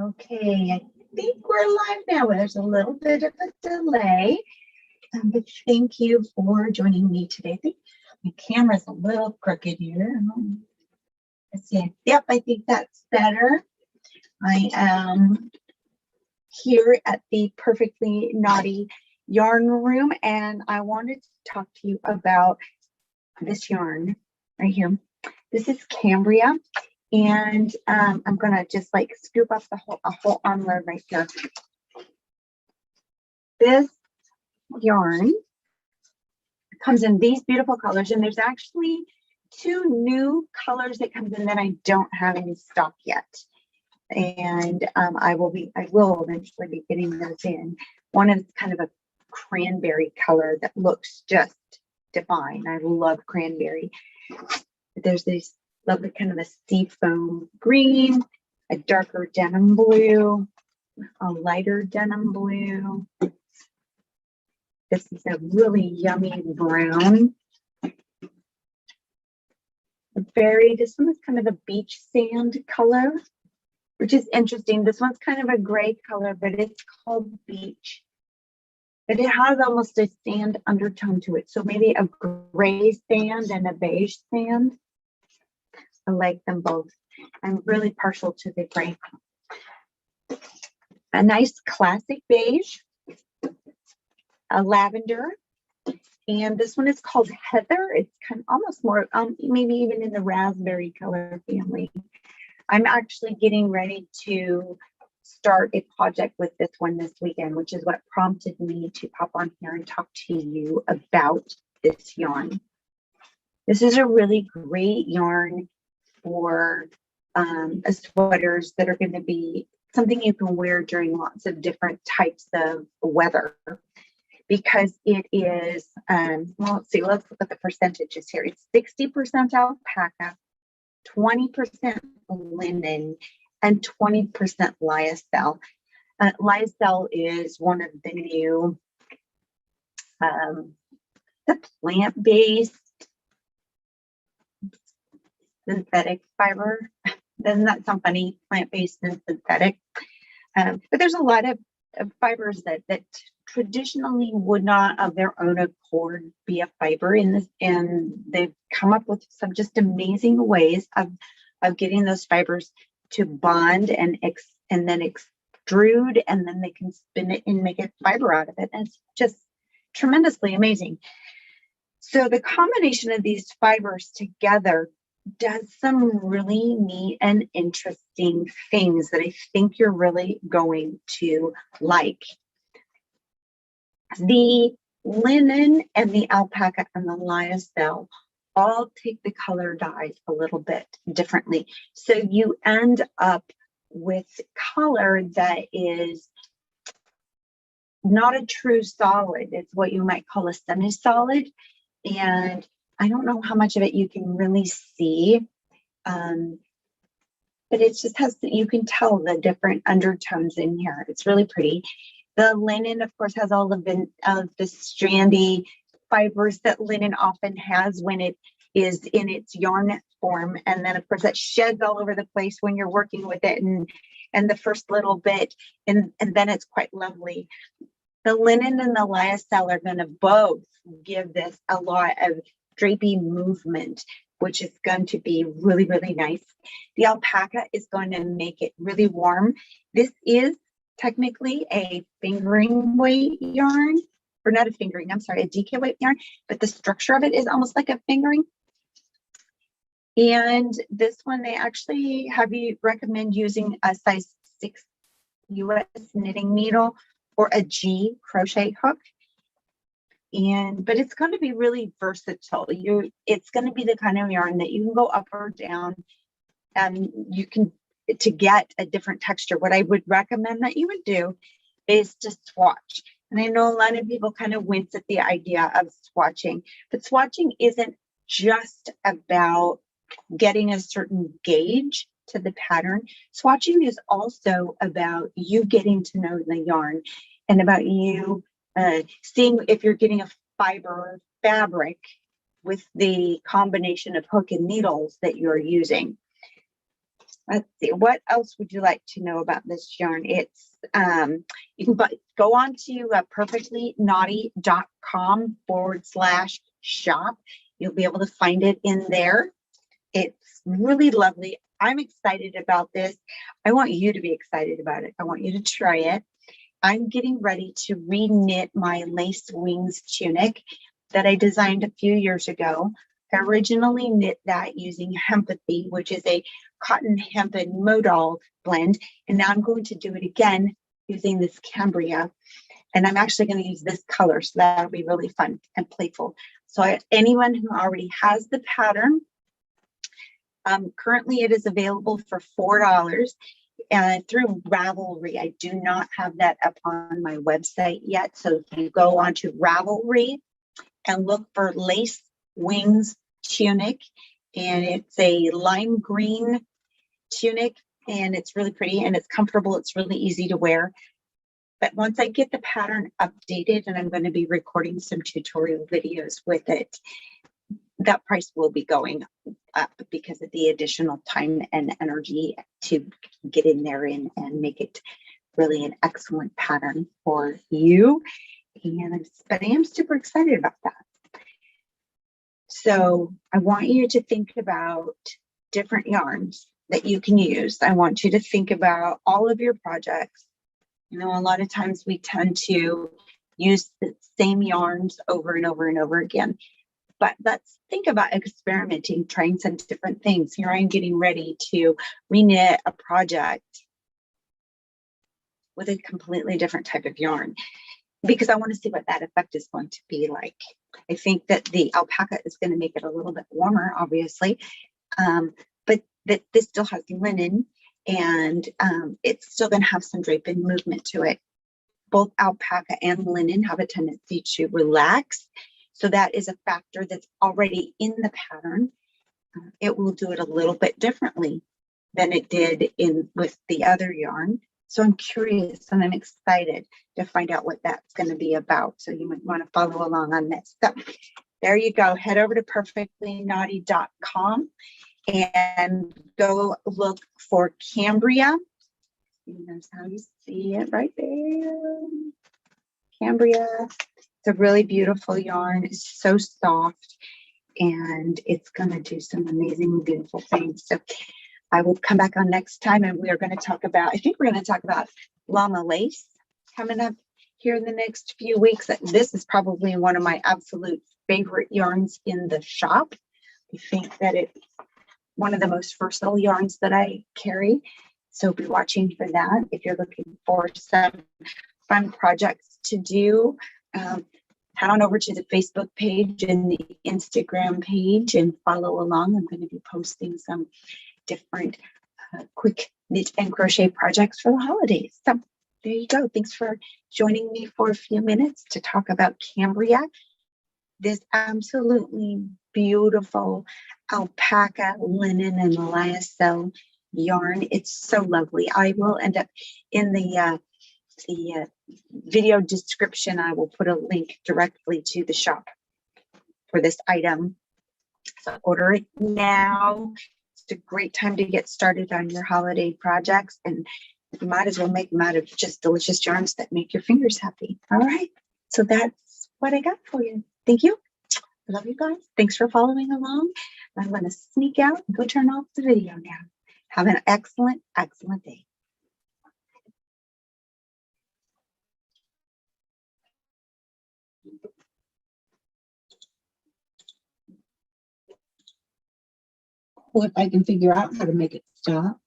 Okay, I think we're live now. There's a little bit of a delay, but thank you for joining me today. I think my camera's a little crooked here. Let's see. Yep, I think that's better. I am here at the Perfectly Naughty Yarn Room, and I wanted to talk to you about this yarn right here. This is Cambria. And I'm gonna just like scoop up a whole armload right here. This yarn comes in these beautiful colors, and there's actually 2 new colors that comes in that I don't have in stock yet. And I will eventually be getting those in. One is kind of a cranberry color that looks just divine. I love cranberry. There's these lovely kind of a seafoam green, a darker denim blue, a lighter denim blue. This is a really yummy brown. This one is kind of a beach sand color, which is interesting. This one's kind of a gray color, but it's called beach. But it has almost a sand undertone to it. So maybe a gray sand and a beige sand. I like them both. I'm really partial to the gray. A nice classic beige, a lavender, and this one is called Heather. It's kind of almost more, maybe even in the raspberry color family. I'm actually getting ready to start a project with this one this weekend, which is what prompted me to pop on here and talk to you about this yarn. This is a really great yarn for sweaters that are going to be something you can wear during lots of different types of weather, because it is, well, let's see, let's look at the percentages here. It's 60% alpaca, 20% linen, and 20% lyocell. Lyocell is one of the new, the plant-based synthetic fiber. Doesn't that sound funny? Plant-based and synthetic. But there's a lot of fibers that traditionally would not of their own accord be a fiber in this, and they've come up with some just amazing ways of getting those fibers to bond and then extrude, and then they can spin it and make a fiber out of it. And it's just tremendously amazing. So the combination of these fibers together does some really neat and interesting things that I think you're really going to like. The linen and the alpaca and the lyocell all take the color dyes a little bit differently. So you end up with color that is not a true solid. It's what you might call a semi-solid. And I don't know how much of it you can really see, but it just has, you can tell the different undertones in here. It's really pretty. The linen, of course, has all of the strandy fibers that linen often has when it is in its yarn form. And then, of course, that sheds all over the place when you're working with it, and the first little bit, and then it's quite lovely. The linen and the lyocell are going to both give this a lot of drapey movement, which is going to be really, really nice. The alpaca is going to make it really warm. This is technically a fingering weight yarn, or not a fingering, I'm sorry, a DK weight yarn, but the structure of it is almost like a fingering. And this one, they actually have you recommend using a size 6 US knitting needle or a G crochet hook. But it's going to be really versatile. It's going to be the kind of yarn that you can go up or down, and you can, to get a different texture. What I would recommend that you would do is to swatch. And I know a lot of people kind of wince at the idea of swatching, but swatching isn't just about getting a certain gauge to the pattern. Swatching is also about you getting to know the yarn, and about you seeing if you're getting a fiber fabric with the combination of hook and needles that you're using. Let's see, what else would you like to know about this yarn? It's you can go on to perfectlynaughty.com/shop. You'll be able to find it in there. It's really lovely. I'm excited about this. I want you to be excited about it. I want you to try it. I'm getting ready to re-knit my lace wings tunic that I designed a few years ago. I originally knit that using Hempathy, which is a cotton hemp and modal blend. And now I'm going to do it again using this Cambria. And I'm actually going to use this color. So that'll be really fun and playful. So anyone who already has the pattern, currently it is available for $4 through Ravelry. I do not have that up on my website yet. So if you go onto Ravelry and look for Lace Wings Tunic, and it's a lime green tunic, and it's really pretty and it's comfortable. It's really easy to wear. But once I get the pattern updated, and I'm going to be recording some tutorial videos with it, that price will be going up because of the additional time and energy to get in there and make it really an excellent pattern for you. But I am super excited about that. So I want you to think about different yarns that you can use. I want you to think about all of your projects. You know, a lot of times we tend to use the same yarns over and over and over again. But let's think about experimenting, trying some different things. Here I'm getting ready to re-knit a project with a completely different type of yarn because I want to see what that effect is going to be like. I think that the alpaca is going to make it a little bit warmer, obviously, but that this still has linen and it's still going to have some drape and movement to it. Both alpaca and linen have a tendency to relax. So that is a factor that's already in the pattern. It will do it a little bit differently than it did with the other yarn. So I'm curious and I'm excited to find out what that's going to be about. So you might want to follow along on this. So there you go. Head over to perfectlynaughty.com and go look for Cambria. There's how you see it right there. Cambria. It's a really beautiful yarn. It's so soft and it's going to do some amazing, beautiful things. So I will come back on next time and we are going to talk about, I think we're going to talk about llama lace coming up here in the next few weeks. This is probably one of my absolute favorite yarns in the shop. I think that it's one of the most versatile yarns that I carry. So be watching for that. If you're looking for some fun projects to do, head on over to the Facebook page and the Instagram page and follow along. I'm going to be posting some different quick knit and crochet projects for the holidays. So there you go. Thanks for joining me for a few minutes to talk about Cambria. This absolutely beautiful alpaca, linen, and lyocell yarn. It's so lovely. I will end up in the video description. I will put a link directly to the shop for this item. So order it now. It's a great time to get started on your holiday projects, and you might as well make them out of just delicious yarns that make your fingers happy. All right. So that's what I got for you. Thank you. I love you guys. Thanks for following along. I'm going to sneak out and go turn off the video now. Have an excellent, excellent day. Well, if I can figure out how to make it stop.